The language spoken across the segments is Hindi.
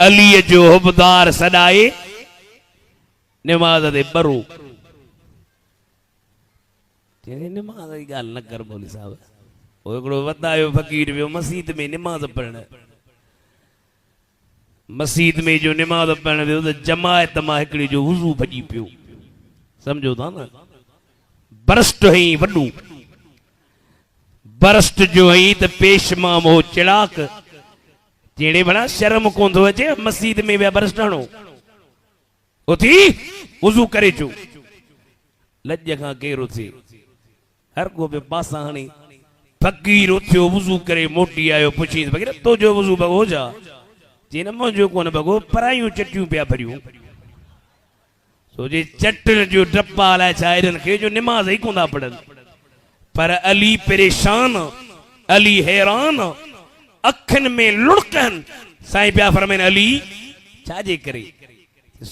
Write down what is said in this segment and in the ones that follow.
अली जो हुबदार सदाए नमाज दे बरू तेरे नमाज की गाल न कर मौलवी साहब ओ एकड़ो वदायो फकीर वियो मस्जिद में नमाज पढ़ण मस्जिद में जो नमाज पढ़ण वियो त जमायत मां हिकड़ी जो वुजू भजी पियो समझो था ना बरस्ट है वडू बरस्ट जो है त पेश मां वो चिड़ाक जेड़े बड़ा शर्म कोन थो अचे मस्जिद में विया बरस्ट हणो उथी वुजू करे चो लज खां केरो थे हर को पे पासा हणी फकीर उथियो वुजू करे मोटी आयो पुछी फकीर तो जो वुजू भगो जा जे न मुंहिंजो कोन भगो परायूं चटियूं पिया भरियूं सो जे चटन जो डब्बा लाइ छा हिननि खे जो निमाज़ ई कोन था पढ़नि पर अली परेशान अली हैरान अखियुनि में लुड़कनि साईं पिया फरमाइनि अली छाजे करे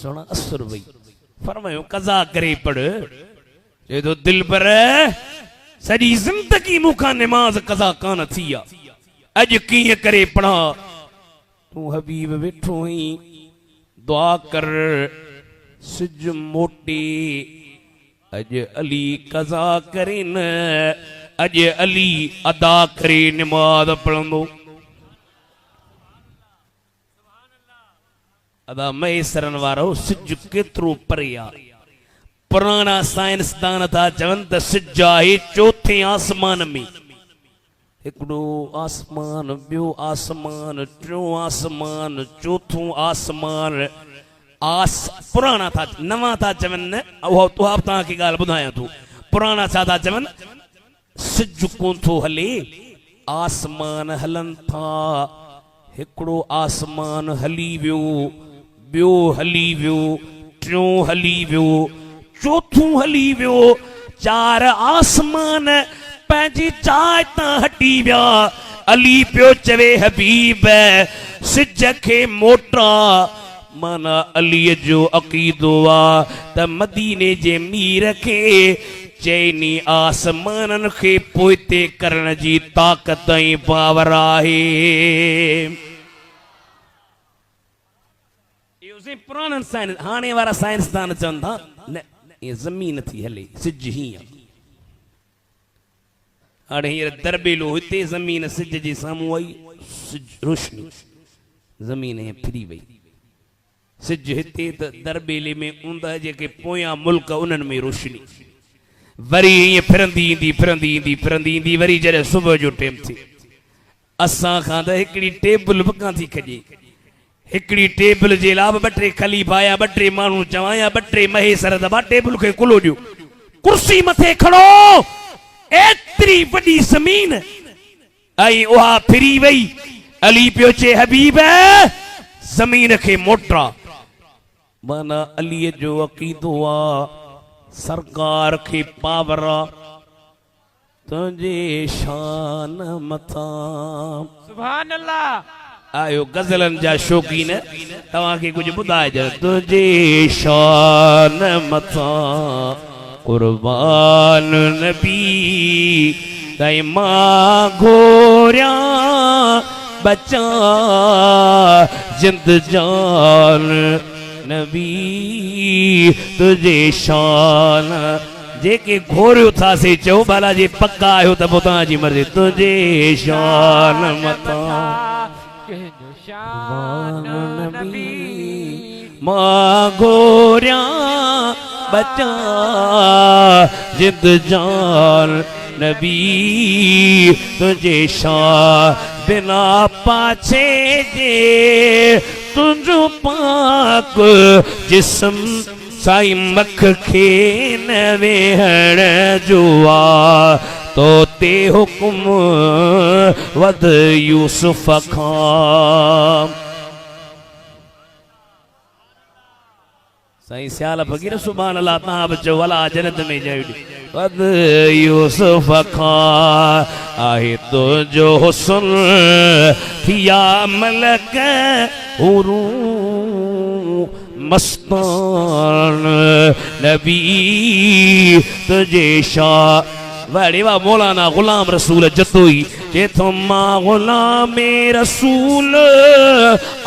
सोना असुर वई फरमायो कज़ा करे पढ़ चए थो दिल पर सॼी ज़िंदगी मूंखां निमाज़ कज़ा कान थी आहे अॼु कीअं करे पढ़ा तूं हबीब वेठो ही दुआ कर सिज मोटी अॼु अली कज़ा करे न अॼु अली अदा करे निमाज़ पढ़ंदो अदा मैसरन वारो सिज केतिरो परे आहे पुराना साइंसदान था चवनि त सिज आहे चौथे आसमान में हिकिड़ो आसमान ॿियो आसमान टियों आसमान चौथों आसमान पुराना था नवा था चवनि न उहा तव्हांखे ॻाल्हि ॿुधायां थो पुराना छा था चवनि सिज कोन थो हले आसमान हलनि था हिकिड़ो आसमान हली वियो ॿियो हली वियो टियों हली वियो चौथों हली वियो चार आसमान पंहिंजी चाह तां हटी विया अली पियो चवे हबीब सिज खे मोटा माना अलीअ जो अक़ीदो आहे त मदीने जे मीर खे चइनी आसमाननि खे पोइते करण जी ताक़त ऐं पावर आहे पुराणनि साइंस हाणे वारा साइंसदान चवनि था न ये ज़मीन थी हले सिज हीअं हाणे हींअर दरबेलो हिते ज़मीन सिज जे साम्हूं आई सिज रोशनी ज़मीन हीअं फिरी वई सिज हिते त दरबेले में ऊंदा जेके पोयां मुल्क उन्हनि में रोशनी वरी हीअं फिरंदी ईंदी फिरंदी ईंदी फिरंदी ईंदी वरी जॾहिं सुबुह जो टाइम थिए असां खां त हिकिड़ी टेबल बि कान थी खॼे हिकिड़ी टेबल जे लाइ ॿ टे खलीफ़ा आया ॿ टे माण्हू चवाया ॿ टे महेसर दॿा टेबल खे कुलो ॾियो कुर्सी मथे खड़ो एतिरी वॾी ज़मीन ऐं उहा फिरी वई अली पियो चए हबीब ज़मीन खे मोटा माना अलीअ जो अक़ीदो आहे सरकार खे पावर तुंहिंजे शान मथां सुभान अल्लाह आयो गज़लनि जा शौक़ीन तव्हांखे कुझु ॿुधाइजो तुंहिंजे शान मथां कुर्बान नबी तई मां घोरियां बचा जिंद जान नबी तुझे शान जेके घोरियो था से चओ बाला जी पक्का आहियो त पोइ तव्हांजी मर्ज़ी तुझे शान मथां मां घोरियां बचा जिंद जान नबी तुझे शान बिना पाछे जे तुझो पाक जिस्म साई मख खे न वेहण जो तो ते हुकुम वद यूसुफ खां साईं सियाल फकीर सुभान अल्लाह तव्हां बि चओ अला जन्नत में जय वद यूसुफ खां आहे तुंहिंजो हुस्न थिया मलक हुरू मस्तान नबी तुझे शाह वाड़े वाह मौलाना गुलाम रसूल जतोई जे थमा गुलाम रसूल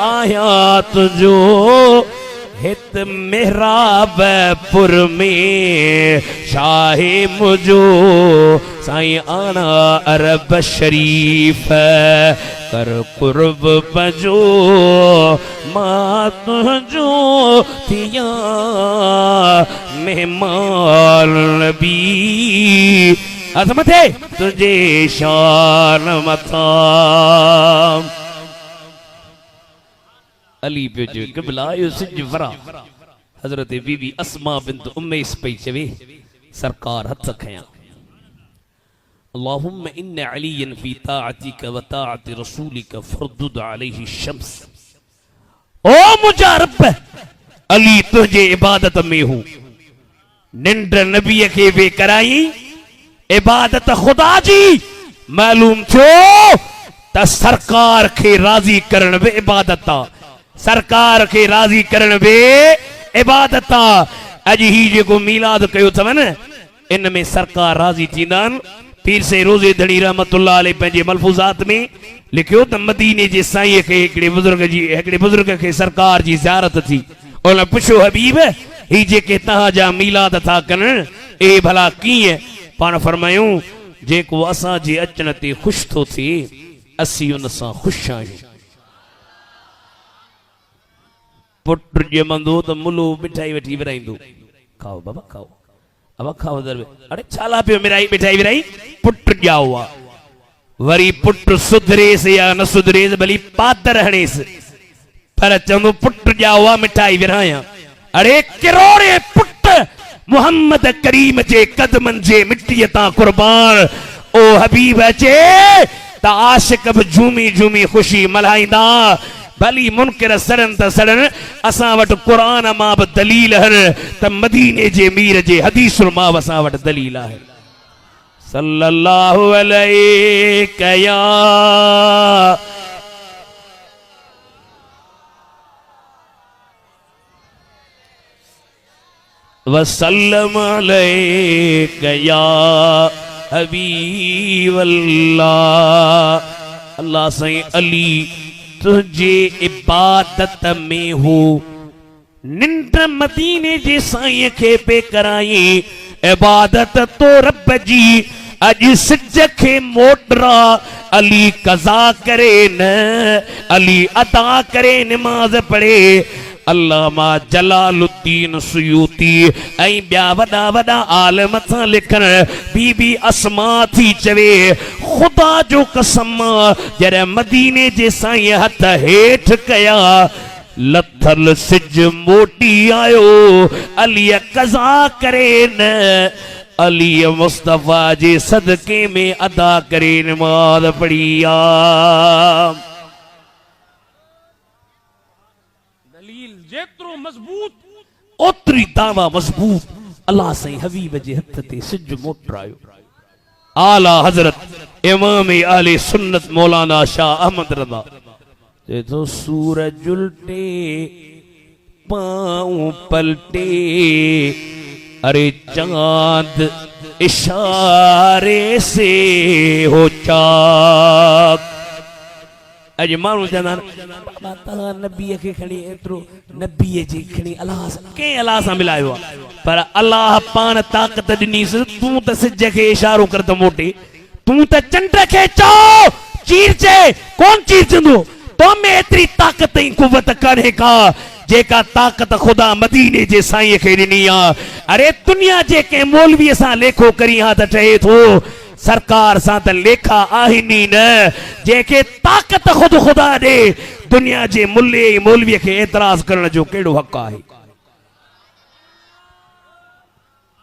आयात जो हित मेहराब पुर में शाहे मुझो साईं आना अरब शरीफ कर कुर्ब बजो मात जो थिया मेहमान नबी अजमते तुझे शान मता अली पे जो कबला युसिज वरा हजरत बीबी अस्मा बिन्त उम्मैस पे चवे सरकार हथ खया अल्लाहुम्म इन्न अलीयन फी ताअतिक व ताअति रसूलिक फरदुद अलैहि शम्स ओ मुझा रब अली तुझे इबादत में हूं निंड नबी के वे कराई इबादत खुदा जी मालूम थो त सरकार के राजी करण वे इबादत सरकार के राजी करण वे इबादत अज ही जो मीलाद कयो थव न इन में सरकार राजी थींदान पीर से रोजे धनी रहमतुल्लाह अलैह पंहिंजे मलफूजात में लिखियो त मदीने जे साईं के हिकड़े बुजुर्ग के सरकार जी ज़ियारत थी उन पुछो हबीब ही जेके तहां जा मीलाद था कन ए भला कीअं पाण फरमायूं जेको असां जे अचण ते खुश थो थिए असीं उन सां खुश आहियूं पुट ॼमंदो त मुलो मिठाई वठी विराईंदो खाओ बाबा खाओ अब खाओ दर अरे छाला पियो मिठाई मिठाई विराई पुट ॼाओ आ वरी पुट सुधरेस या न सुधरेस भली पातर हणेस पर चंदो पुट ॼाओ आ मिठाई विराया अरे किरोड़े पुट मोहम्मद करीम जे कदमन जे मिट्टीअ तां कुर्बान ओ हबीब अचे त आशिक बि झूमी झूमी खुशी मल्हाईंदा भली मुनकिर सड़न त सड़न असां वटि क़ुरान मां बि दलील आहिनि त मदीने जे मीर जे हदीसुल मां बि असां वटि दलील आहे सल्लल्लाहु अलैहि या वसल्लम अलैका या हबीबल्लाह अल्लाह साईं अली तुझे इबादत में हो निंड मदीने जे साईं के पे कराई इबादत तो रब जी अज सिज के मोटरा अली कज़ा करे न अली अदा करे नमाज पढ़े अल्लामा जलालुद्दीन सुयूती ऐं ॿिया वॾा वॾा आलम था लिखन बीबी अस्मा थी चवे खुदा जो कसम जॾहिं मदीने जे साईं हथ हेठ कया लथल सिज मोटी आयो अलीअ कज़ा करे न अली मुस्तफा जे सदके में अदा करे नमाज पढ़ी आ जेतरो मजबूत ओतरी दावा मजबूत अल्लाह साईं हबीब जे हथ ते सिज मोटरायो आला हजरत इमाम आले सुन्नत मौलाना शाह अहमद रज़ा जे तो सूरज उल्टे पांव पलटे अरे चांद इशारे से हो चाक अज मानू चंदा बाबा ता नबी के खणी एतरो नबी जी खणी अल्लाह के अल्लाह सा मिलायो पर अल्लाह पान ताकत दिनीस तू त सिज के इशारो कर त मोटे तू त चंड के चो चीर चे कौन चीर चंदो तो में एतरी ताकत ई कुवत करे का जेका ताकत खुदा मदीने जे साईं के दिनी आ अरे दुनिया जे के मौलवी सा लेखो करी हा त ठहे थो सरकार सा त लेखा आहिनी न जेके ताकत खुद खुदा दे दुनिया जे मुल्ले मौलवी के एतराज करण जो केड़ो हक आहे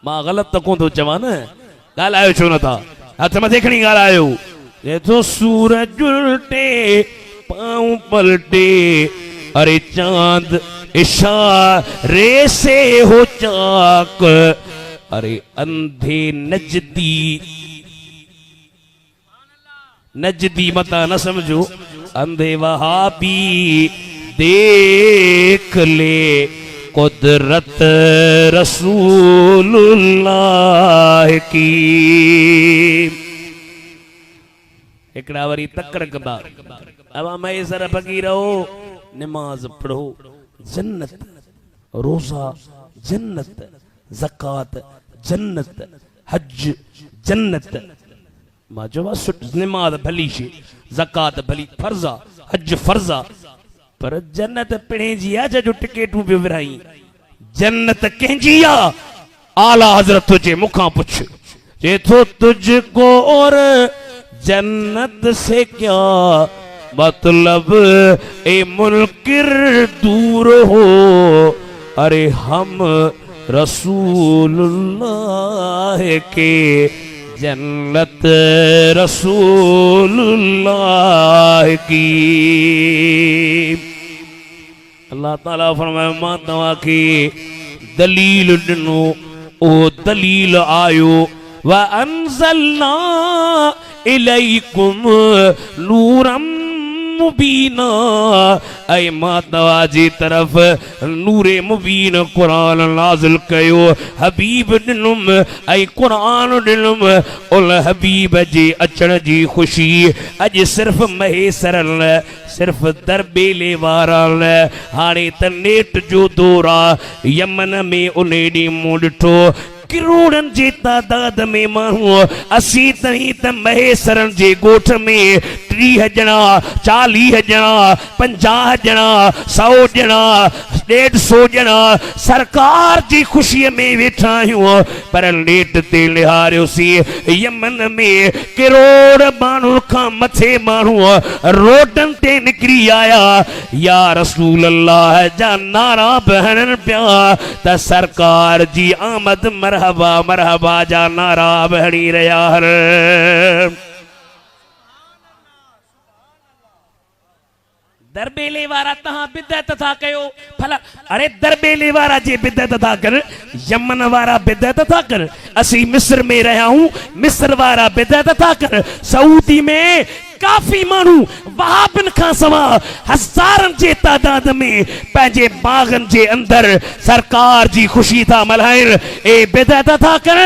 मां गलत त कोन थो चवां न ॻाल्हायो छो नथा हथ मथे खणी ॻाल्हायो जे तो सूरज उल्टे पांव पलटे अरे चांद इशारे से हो चाक अरे अंधे नजदी मता न समझो अंधे वहाबी देख ले कुदरत रसूलुल्लाह की। एकड़ा वरी तकड़ कंदा अब मैं सर पकी रहो नमाज पढ़ो जन्नत रोजा जन्नत ज़कात जन्नत हज जन्नत मां चवा सुठ नमाज भली शे ज़कात भली फर्जा हज फर्जा पर जन्नत पिणे जी आ जो टिकेटू पे विराई जन्नत कंहिंजी आ आला हजरत तुझे मुखा पुछ जे तो तुझको और जन्नत से क्या मतलब ए मुनकिर दूर हो अरे हम रसूलुल्लाह के जन्नत रसूलुल्लाह की। अल्लाह ताला फरमाए मां तवा की दलील दिनो ओ दलील आयो व अंज़लना इलैकुम नूरम मुबीना ऐ मां तवा जी तरफ नूरे मुबीन कुरान नाज़िल कयो हबीब दिनुम ऐ कुरान दिनुम उल हबीब जी अचण जी खुशी अज सिर्फ महेसर सिर्फ दरबेले वारा हाणे त नेट जो दौर आ यमन में उन ॾींहुं मूं ॾिठो करोड़न जे तादाद में माण्हू असी ताईं त महेसरन जे ॻोठ में 30 ॼणा 40 ॼणा 50 ॼणा 100 ॼणा 150 ॼणा सरकार जी ख़ुशीअ में वेठा आहियूं पर नेट ते निहारियोसीं यमन में करोड़ माण्हू खां मथे माण्हू रोडन ते निकिरी आया या रसूल अल्लाह जा नारा बहन पिया त सरकार जी आमद मरहबा मरहबा जा नारा बहणी रहा हर। दरबेले वारा तहां बिदत था कयो भला अरे दरबेले वारा जे बिदत था कर यमन वारा बिदत था कर असी मिस्र में रहा हूं मिस्र वारा बिदत था कर सऊदी में काफी मानू वहाबिन खां सवा हजारन जे तादाद में पंहिंजे बागन जे अंदर सरकार जी खुशी था मल्हाइन ए बिदत था कर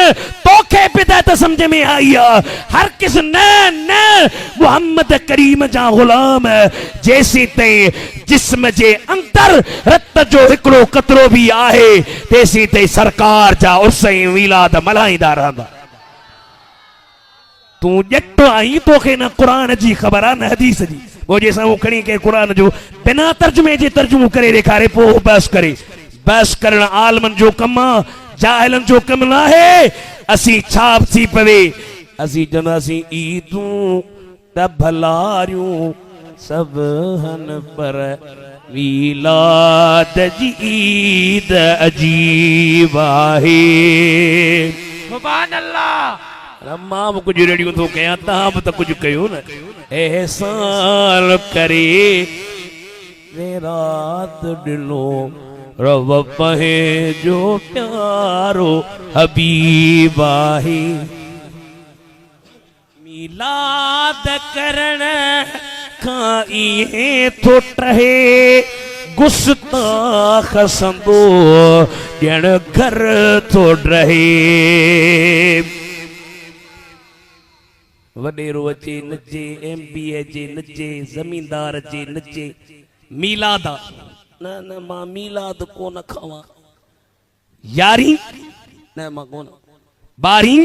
तोखे बिदत समझ में आई हर किस न न मोहम्मद करीम जा गुलाम जैसे ते जिस्म जे अंदर रत जो हिकड़ो कतरो भी आहे तेसी ते सरकार जा उर्स मीलाद मल्हाईंदा रहंदा। तू जट आई तोखे न कुरान जी ख़बर आ न हदीस जी वो जैसा वो खणी के कुरान जो बिना तर्जुमे जे तर्जुमो करे ॾेखारे पो बहस करे बहस करण आलमन जो कम जाहिलन जो कम न आहे। असी छाप थी पवे असी जनासी ईदूं त भलारियूं सब हन पर मीलाद जी ईद अजीब आहे। सुभान अल्लाह मां भी कुछ रेडियो तो कया तहां भी तो कुछ कयो न एहसान करे रे रात दिलो रव पहे जो प्यारो हबीब आहे। मीलाद करण खां इहे थो टहे गुस्ताख संदो ॼण घर थो रहे। वडेरो अचे नचे MBA जे नचे जमींदार जे नचे मीलाद न न मां मीलाद कोन खावा यारी न मां कोन बारी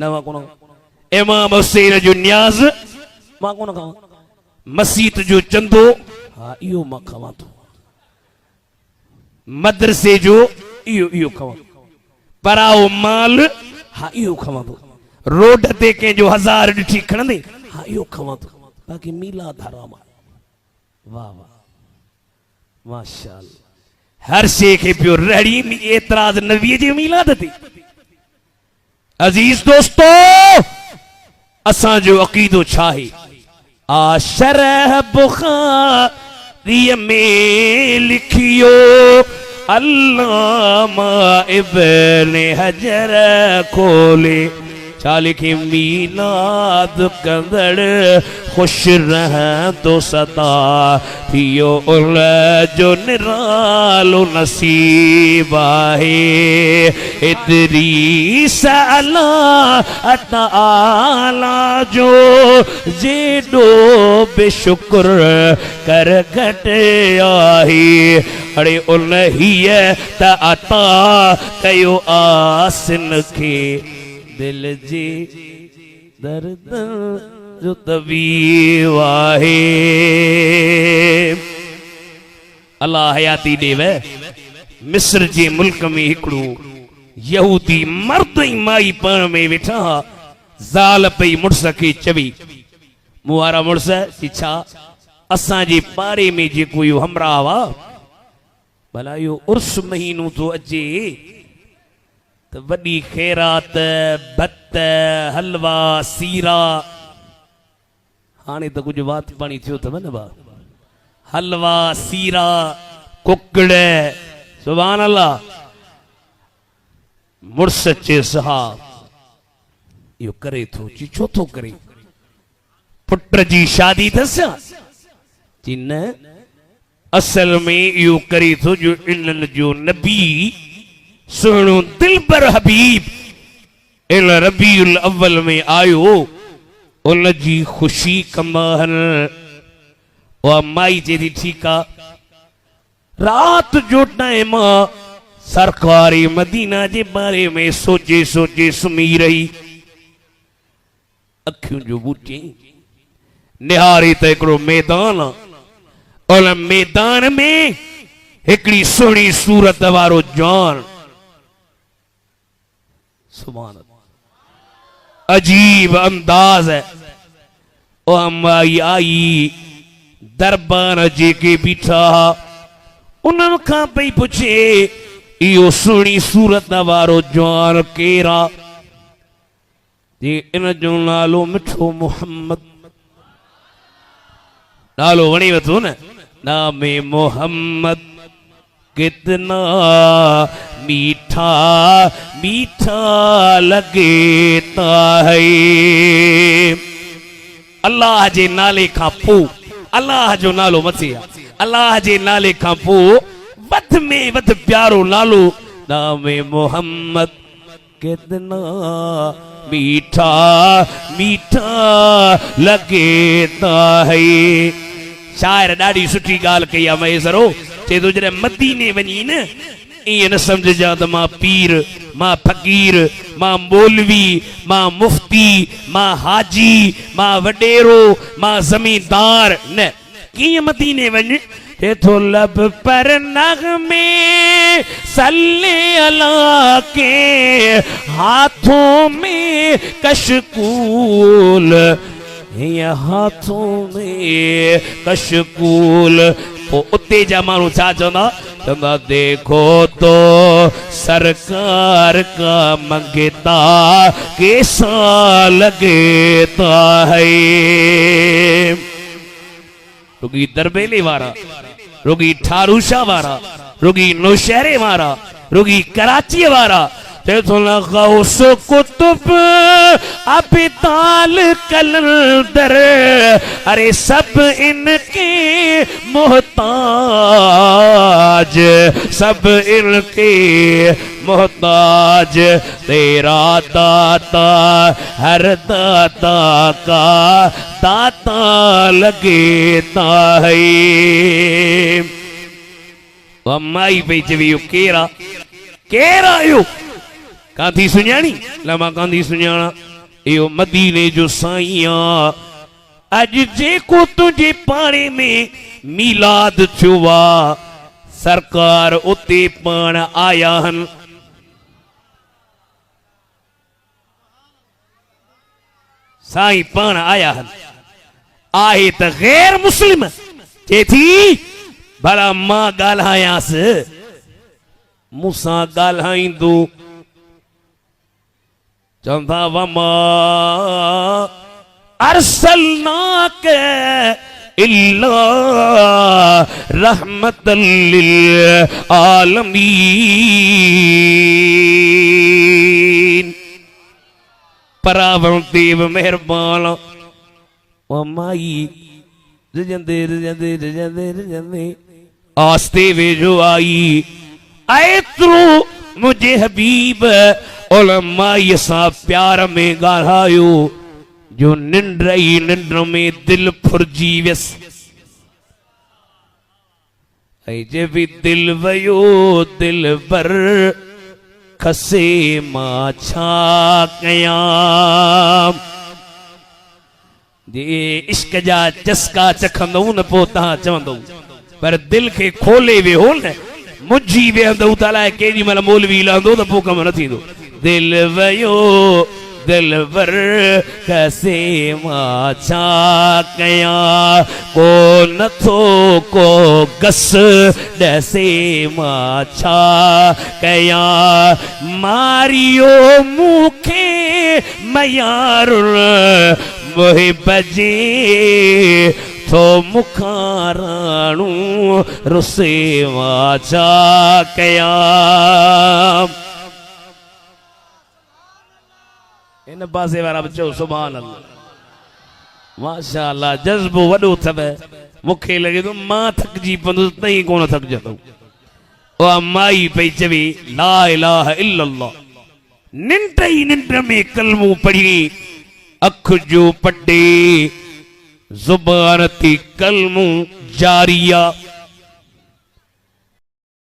न मां कोन इमाम हुसैन जो न्याज़ मां कोन खावा मस्जिद जो चंदो हा इहो मां खावा थो मदरसे जो इहो खावा पराओ माल हा इहो खावा थो रोड ते के जो 1000 ॾिठी खणंदे हा इहो खावा थो बाक़ी मीलाद हराम आहे। वाह वाह माशाअल्लाह हर शे खे पियो रड़ी एतराज नबी जे मीलाद ते। अजीज दोस्तो असां जो अकीदो छा आहे आशरह बुखारी में लिखियो अल्लामा इब्न हजर खोले चालिखे मीलाद कंदड़ खुश रह तो सदा थियो उल जो निरालो नसीब आहे इदरीस अल्लाह ताला जो जेडो बेशुक्र कर घट आहे अड़े उन हीअ त अता कयो आसिन खे दिल जे दर्द जो तबीब आहे अल्लाह हयाती देव मिस्र जे मुल्क में हिकड़ो यहूदी मर्द ई माई पाण में वेठा ज़ाल पई मुड़स खे चवी मुआरा मुड़स छा असां जे पाड़े में जेको यो हमरा हुआ भला यो उर्स महीनो तो अचे तो वडी खैरात भत हलवा सीरा हाने तो कुछ बात पानी थियो तव न बा हलवा सीरा कुकड़ सुभान अल्लाह मुर्स चे साहब यो करे थो ची छो थो करे पुट जी शादी थस जिन असल में यो करे थो जो इन्हनि जो नबी सुहिणो दिलबर हबीब इन रबीउल अव्वल में आयो उन जी खुशी कमाहन और माई चेदी ठीक आ रात जो टाइम सरकारी मदीना जे बारे में सोचे सोचे सुमी रही अखियों जो बूटी निहारी त हिकड़ो मैदान उन मैदान में हिकड़ी सुहिणी सूरत वारो जवान सुभान अल्लाह अजीब अंदाज है ओ अम्माई आई दरबार जेके बीठा उन्हनि खां पई पुछे इहो सुहिणी सूरत वारो जवान केरा जे इन जो नालो मिठो मोहम्मद नालो वणी वतो न नामे मोहम्मद कितना मीठा मीठा लगता है अल्लाह जे नाले खां पोइ अल्लाह जो नालो मथे अल्लाह जे नाले खां पोइ वध में वध प्यारो नालो नामे मोहम्मद कितना मीठा मीठा लगता है शायर ॾाढी सुठी ॻाल्हि कई आहे महेसरो चए थो जॾहिं मदीने वञी न ईअं न सम्झजां त मां पीर मां फ़कीर मां मौलवी मां मुफ्ती मां हाजी मां वडेरो मां ज़मींदार न कीअं मदीने वञ थे थो लब पर नग़मे सल्ले अला के हाथों में कशकूल ये हाथों में कशकूल उते जा मानू छा चवंदा चवंदा देखो तो सरकार का मंगता कैसा लगता है रुगी दरबेले वारा रुगी ठारूशा वारा रुगी नौशहरे वारा रुगी कराची वारा गौस कुतुब अबिताल कलंदर अरे सब इनके मोहताज सब इनके मोहताज तेरा दाता हर दाता का दाता लगता है माई पई चवी केरा केरा आयो कांधी सुञाणी लमा कांधी सुञाणा इहो मदीने जो साईं अज जेको तुझे पाड़े में मीलाद थियो आहे सरकार उते पाण आया हन साईं पाण आया हन आहे त गैर मुस्लिम चे थी भला मां ॻाल्हायांस मूंसां ॻाल्हाईंदो चंदा वमा अरसलनाक इल्ला रहमतल लिल आलमीन परावण देव मेहरबान ओ माई रजंदे रजंदे रजंदे रजंदे आस्ते वे जो आई आए तू मुझे हबीब माई सा प्यार में ॻाल्हायो जो निंड ई निंड में दिल फुरजी वियस जे भी दिल वयो दिल बर खसे मां छा कयां जे इश्क जा चस्का चखंदो न पो तहां चवंदो पर दिल के खोले वे हो न मुझी वेंदो तलाए केॾी महिल मौलवी लहंदो त पोइ कम न थींदो दिल वयो दिल बर कसे मां छा कयां को नथो को गस ॾसे मां छा कयां मारियो मूंखे मयारुल मुहिब जे थो मुखां राणू रुसे मां छा कयां इन पासे वारा बचो सुभान अल्लाह माशाअल्लाह जज्बो वडो थव मुखे लगे तो मां थकजी पंदो तई कोन थकजंदो ओ माई पई चवी ला इलाहा इल्लल्लाह निंड ई निंड में कलमो पढ़ी अख जो पटे जुबान ती कलमो जारिया